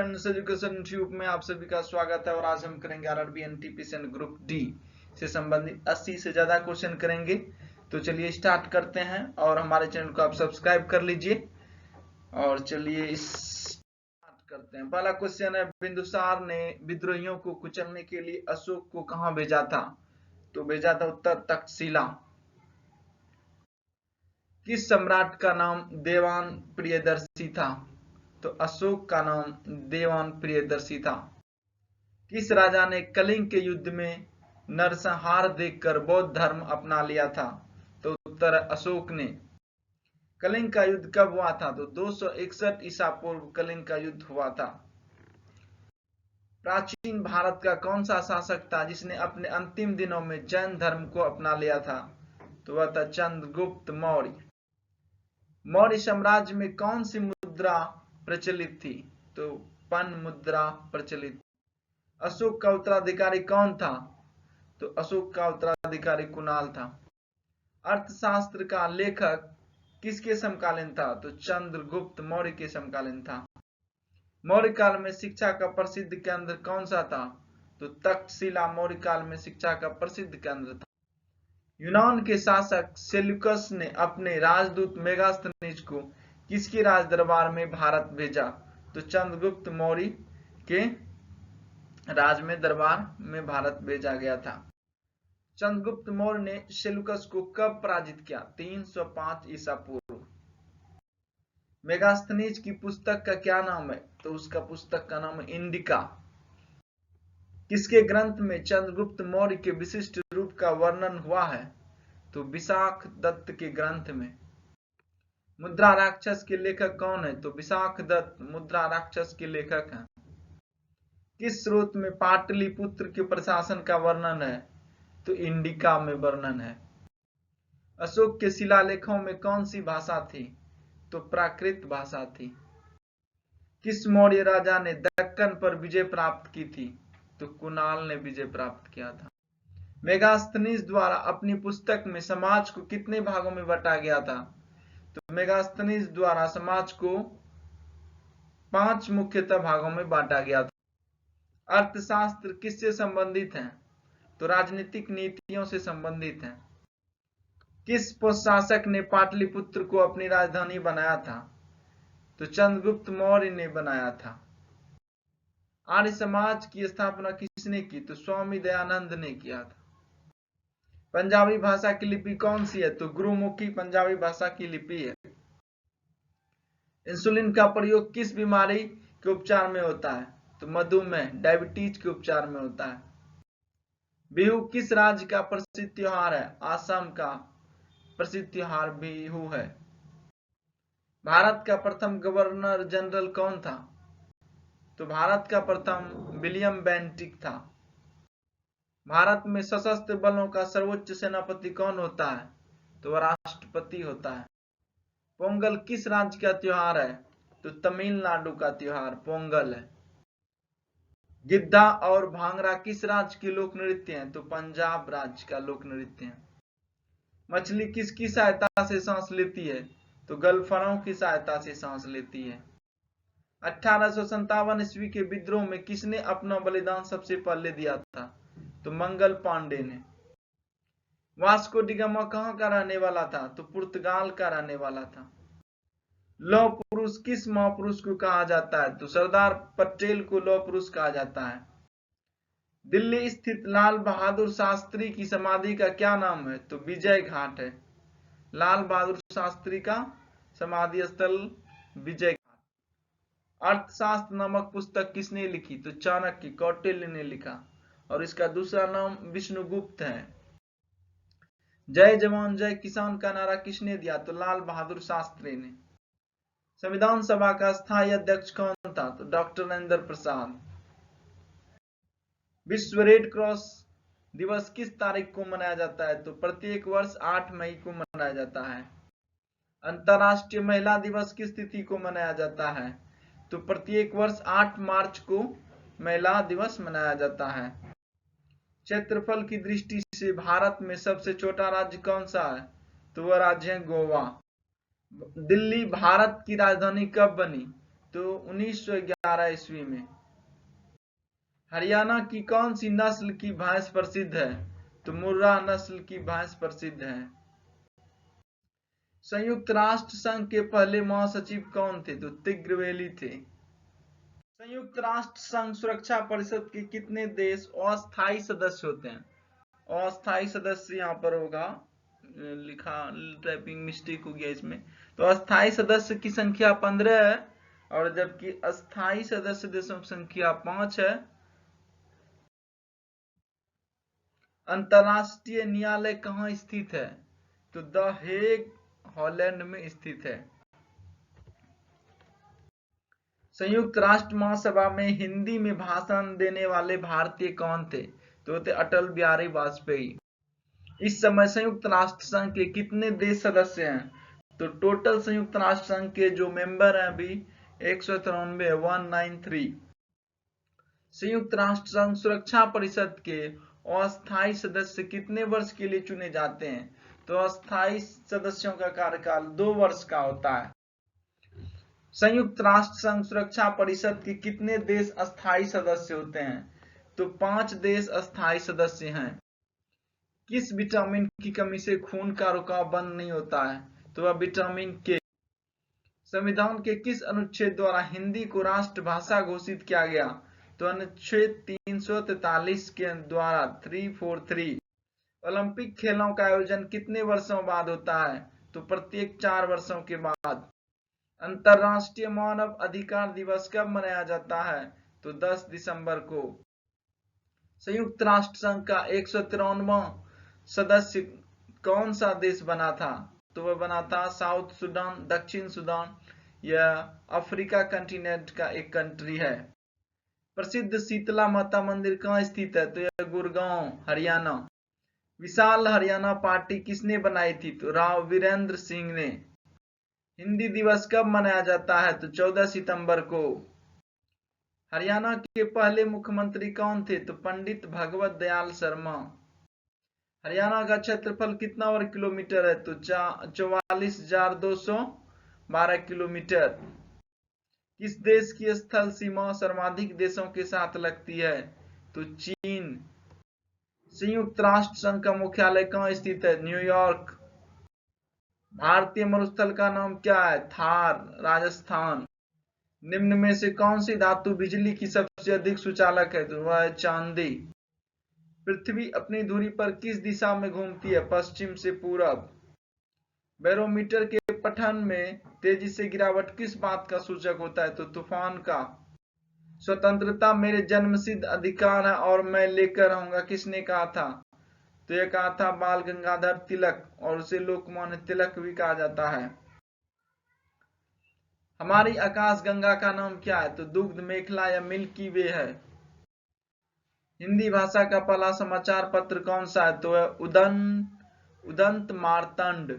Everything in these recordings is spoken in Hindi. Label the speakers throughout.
Speaker 1: फ्रेंड्स, एजुकेशन ट्यूब में आप सभी का स्वागत है और आज हम करेंगे RRB NTPC and group D से संबंधित 80 से ज्यादा क्वेश्चन करेंगे। तो चलिए स्टार्ट करते हैं और हमारे चैनल को आप सब्सक्राइब कर लीजिए और चलिए स्टार्ट करते हैं। पहला क्वेश्चन है, बिंदुसार ने विद्रोहियों को कुचलने के लिए अशोक को कहां भेजा था? तो भेजा था उत्तर तक्षशिला। किस सम्राट का नाम देवान प्रियदर्शी था? तो अशोक का नाम देवान प्रियदर्शी था। किस राजा ने कलिंग के युद्ध में नरसंहार देखकर बौद्ध धर्म अपना लिया था? तो उत्तर अशोक ने। कलिंग का युद्ध कब हुआ था? तो 261 ईसा पूर्व कलिंग का युद्ध हुआ था। प्राचीन भारत का कौन सा शासक था जिसने अपने अंतिम दिनों में जैन धर्म को अपना लिया था? तो वह था चंद्रगुप्त मौर्य। मौर्य साम्राज्य में कौन सी मुद्रा प्रचलित थी? तो पन मुद्रा प्रचलित। अशोक का उत्तराधिकारी कौन था? तो अशोक का उत्तराधिकारी कुणाल था। अर्थशास्त्र का लेखक किसके समकालीन था? तो चंद्रगुप्त मौर्य के समकालीन था। मौर्य काल में शिक्षा का प्रसिद्ध केंद्र कौन सा था? तो तक्षशिला मौर्य काल में शिक्षा का प्रसिद्ध केंद्र था। यूनान के शासक सेल्यूकस ने अपने राजदूत मेगास्थनीज को किसके राज दरबार में भारत भेजा? तो चंद्रगुप्त मौर्य के राज में दरबार में भारत भेजा गया था। चंद्रगुप्त मौर्य ने सेल्यूकस को कब पराजित किया? 305 ईसा पूर्व। मेगास्थनीज की पुस्तक का क्या नाम है? तो उसका पुस्तक का नाम है इंडिका। किसके ग्रंथ में चंद्रगुप्त मौर्य के विशिष्ट रूप का वर्णन हुआ है? तो विशाख दत्त के ग्रंथ में। मुद्रा राक्षस के लेखक कौन है? तो विशाख दत्त मुद्रा राक्षस के लेखक हैं। किस स्रोत में पाटलिपुत्र के प्रशासन का वर्णन है? तो इंडिका में वर्णन है। अशोक के शिलालेखों में कौन सी भाषा थी? तो प्राकृत भाषा थी। किस मौर्य राजा ने दक्कन पर विजय प्राप्त की थी? तो कुणाल ने विजय प्राप्त किया था। मेगास्थनीज द्वारा अपनी पुस्तक में समाज को कितने भागों में बांटा गया था? तो मेगास्थनीज द्वारा समाज को 5 मुख्यतः भागों में बांटा गया था। अर्थशास्त्र किससे संबंधित है? तो राजनीतिक नीतियों से संबंधित है। किस शासक ने पाटलिपुत्र को अपनी राजधानी बनाया था? तो चंद्रगुप्त मौर्य ने बनाया था। आर्य समाज की स्थापना किसने की? तो स्वामी दयानंद ने किया था। पंजाबी भाषा की लिपि कौन सी है? तो गुरुमुखी पंजाबी भाषा की लिपि है। इंसुलिन का प्रयोग किस बीमारी के उपचार में होता है? तो मधुमेह डायबिटीज के उपचार में होता है। बिहू किस राज्य का प्रसिद्ध त्योहार है? आसाम का प्रसिद्ध त्योहार बिहू है। भारत का प्रथम गवर्नर जनरल कौन था? तो भारत का प्रथम विलियम बेंटिक था। भारत में सशस्त्र बलों का सर्वोच्च सेनापति कौन होता है? तो वह राष्ट्रपति होता है। पोंगल किस राज्य का त्योहार है? तो तमिलनाडु का त्योहार पोंगल है। गिद्धा और भांगड़ा किस राज्य के लोक नृत्य हैं? तो पंजाब राज्य का लोक नृत्य है। मछली किसकी सहायता से सांस लेती है? तो गलफड़ों की सहायता से सांस लेती है। 1857 ईस्वी के विद्रोह में किसने अपना बलिदान सबसे पहले दिया था? तो मंगल पांडे ने। वास्को डी गामा कहां का रहने वाला था? तो पुर्तगाल का रहने वाला था। लौह पुरुष किस महापुरुष को कहा जाता है? तो सरदार पटेल को लौह पुरुष कहा जाता है। दिल्ली स्थित लाल बहादुर शास्त्री की समाधि का क्या नाम है? तो विजय घाट है। लाल बहादुर शास्त्री का समाधि स्थल विजय घाट। अर्थशास्त्र नामक पुस्तक किसने लिखी? तो चाणक्य कौटिल्य ने लिखा और इसका दूसरा नाम विष्णुगुप्त है। जय जवान जय किसान का नारा किसने दिया? तो लाल बहादुर शास्त्री ने। संविधान सभा का स्थायी अध्यक्ष कौन था? तो डॉक्टर नरेंद्र प्रसाद। विश्व रेड क्रॉस दिवस किस तारीख को मनाया जाता है? तो प्रत्येक वर्ष 8 मई को मनाया जाता है। अंतर्राष्ट्रीय महिला दिवस किस तिथि को मनाया जाता है? तो प्रत्येक वर्ष 8 मार्च को महिला दिवस मनाया जाता है। क्षेत्रफल की दृष्टि से भारत में सबसे छोटा राज्य कौन सा है? तो वह राज्य है गोवा। दिल्ली भारत की राजधानी कब बनी? तो 1911 ईस्वी में। हरियाणा की कौन सी नस्ल की भैंस प्रसिद्ध है? तो मुर्रा नस्ल की भैंस प्रसिद्ध है। संयुक्त राष्ट्र संघ के पहले महासचिव कौन थे? तो तिग्रवेली थे। संयुक्त राष्ट्र संघ सुरक्षा परिषद के कितने देश अस्थायी सदस्य होते हैं? अस्थायी सदस्य यहाँ पर होगा, लिखा टाइपिंग मिस्टेक हो गया इसमें। तो अस्थायी सदस्य की संख्या 15 है, और जबकि अस्थायी सदस्य देशों की संख्या 5 है। अंतरराष्ट्रीय न्यायालय कहाँ स्थित है? तो द हेग हॉलैंड में स्थित है। संयुक्त राष्ट्र महासभा में हिंदी में भाषण देने वाले भारतीय कौन थे? तो थे अटल बिहारी वाजपेयी। इस समय संयुक्त राष्ट्र संघ के कितने देश सदस्य हैं? तो टोटल संयुक्त राष्ट्र संघ के जो मेंबर हैं अभी 193 193। संयुक्त राष्ट्र संघ सुरक्षा परिषद के अस्थायी सदस्य कितने वर्ष के लिए चुने जाते हैं? तो अस्थायी सदस्यों का कार्यकाल 2 वर्ष का होता है। संयुक्त राष्ट्र संघ सुरक्षा परिषद के कितने देश अस्थायी सदस्य होते हैं? तो 5 देश अस्थायी सदस्य हैं। किस विटामिन की कमी से खून का रुकाव बंद नहीं होता है? तो वह विटामिन के। संविधान के किस अनुच्छेद द्वारा हिंदी को राष्ट्रभाषा घोषित किया गया? तो अनुच्छेद 343 के द्वारा 343। ओलंपिक खेलों का आयोजन कितने वर्षों बाद होता है? तो प्रत्येक 4 वर्षों के बाद। अंतरराष्ट्रीय मानव अधिकार दिवस कब मनाया जाता है? तो 10 दिसंबर को। संयुक्त राष्ट्र संघ का 193वां सदस्य कौन सा देश बना था? तो वह बना था साउथ सुडान, दक्षिण सुडान या अफ्रीका कंटिनेंट का एक कंट्री है। प्रसिद्ध शीतला माता मंदिर कहाँ स्थित है? तो यह गुड़गांव हरियाणा। विशाल हरियाणा पार्टी किसने बनाई थी? तो राव वीरेंद्र सिंह ने। हिंदी दिवस कब मनाया जाता है? तो 14 सितंबर को। हरियाणा के पहले मुख्यमंत्री कौन थे? तो पंडित भगवत दयाल शर्मा। हरियाणा का क्षेत्रफल कितना वर्ग किलोमीटर है? तो 44,212 किलोमीटर। किस देश की स्थल सीमा सर्वाधिक देशों के साथ लगती है? तो चीन। संयुक्त राष्ट्र संघ का मुख्यालय कहाँ स्थित है? न्यूयॉर्क। भारतीय मरुस्थल का नाम क्या है? थार, राजस्थान। निम्न में से कौन सी धातु बिजली की सबसे अधिक सुचालक है? तो वह है चांदी। पृथ्वी अपनी धुरी पर किस दिशा में घूमती है? पश्चिम से पूरब। बैरोमीटर के पठन में तेजी से गिरावट किस बात का सूचक होता है? तो तूफान का। स्वतंत्रता मेरे जन्मसिद्ध अधिकार है और मैं लेकर रहूंगा, किसने कहा था? तो यह कहा था बाल गंगाधर तिलक, और उसे लोकमान्य तिलक भी कहा जाता है। हमारी आकाश गंगा का नाम क्या है? तो दुग्ध मेखला या मिल्की वे है। हिंदी भाषा का पहला समाचार पत्र कौन सा है? तो है उदंत मार्तंड।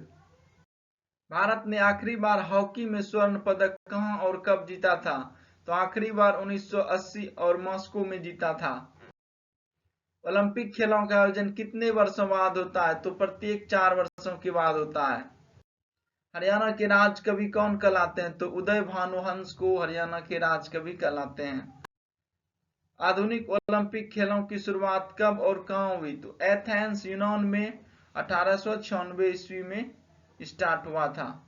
Speaker 1: भारत ने आखिरी बार हॉकी में स्वर्ण पदक कहां और कब जीता था? तो आखिरी बार 1980 और मॉस्को में जीता था। ओलंपिक खेलों का आयोजन कितने वर्षों बाद होता है? तो प्रत्येक 4 वर्षों के बाद होता है। हरियाणा के राजकवि कौन कहलाते हैं? तो उदय भानु हंस को हरियाणा के राजकवि कहलाते हैं। आधुनिक ओलंपिक खेलों की शुरुआत कब और कहां हुई? तो एथेंस यूनान में 1896 ईस्वी में स्टार्ट हुआ था।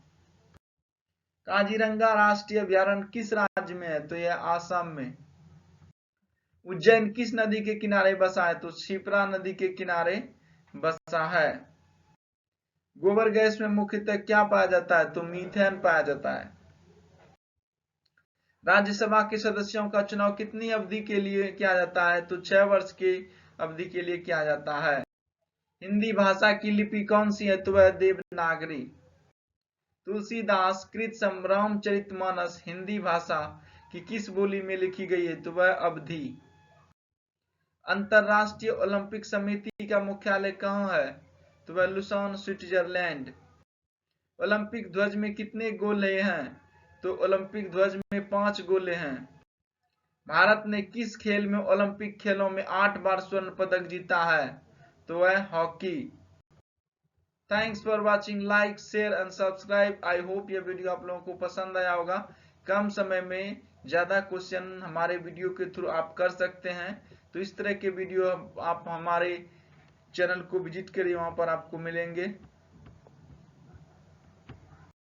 Speaker 1: काजीरंगा राष्ट्रीय अभयारण्य किस राज्य में है? तो यह आसाम में। उज्जैन किस नदी के किनारे बसा है? तो शिप्रा नदी के किनारे बसा है। गोबर गैस में मुख्यतः क्या पाया जाता है? तो मीथेन पाया जाता है। राज्यसभा के सदस्यों का चुनाव कितनी अवधि के लिए किया जाता है? तो 6 वर्ष की अवधि के लिए किया जाता है। हिंदी भाषा की लिपि कौन सी है? तो वह देवनागरी। तुलसीदास कृत रामचरितमानस हिंदी भाषा की किस बोली में लिखी गई है? तो वह अवधी। अंतरराष्ट्रीय ओलंपिक समिति का मुख्यालय कहाँ है? तो वह लुसान, स्विट्जरलैंड। ओलंपिक ध्वज में कितने गोले हैं? तो ओलंपिक ध्वज में 5 गोले हैं। भारत ने किस खेल में ओलंपिक खेलों में 8 बार स्वर्ण पदक जीता है? तो वह hockey. Thanks for watching, like share and subscribe. I hope यह वीडियो आप लोगों को पसंद आया होगा। कम समय में ज्यादा क्वेश्चन हमारे वीडियो के थ्रू आप कर सकते हैं। तो इस तरह के वीडियो आप हमारे चैनल को विजिट करिए, वहां पर आपको मिलेंगे।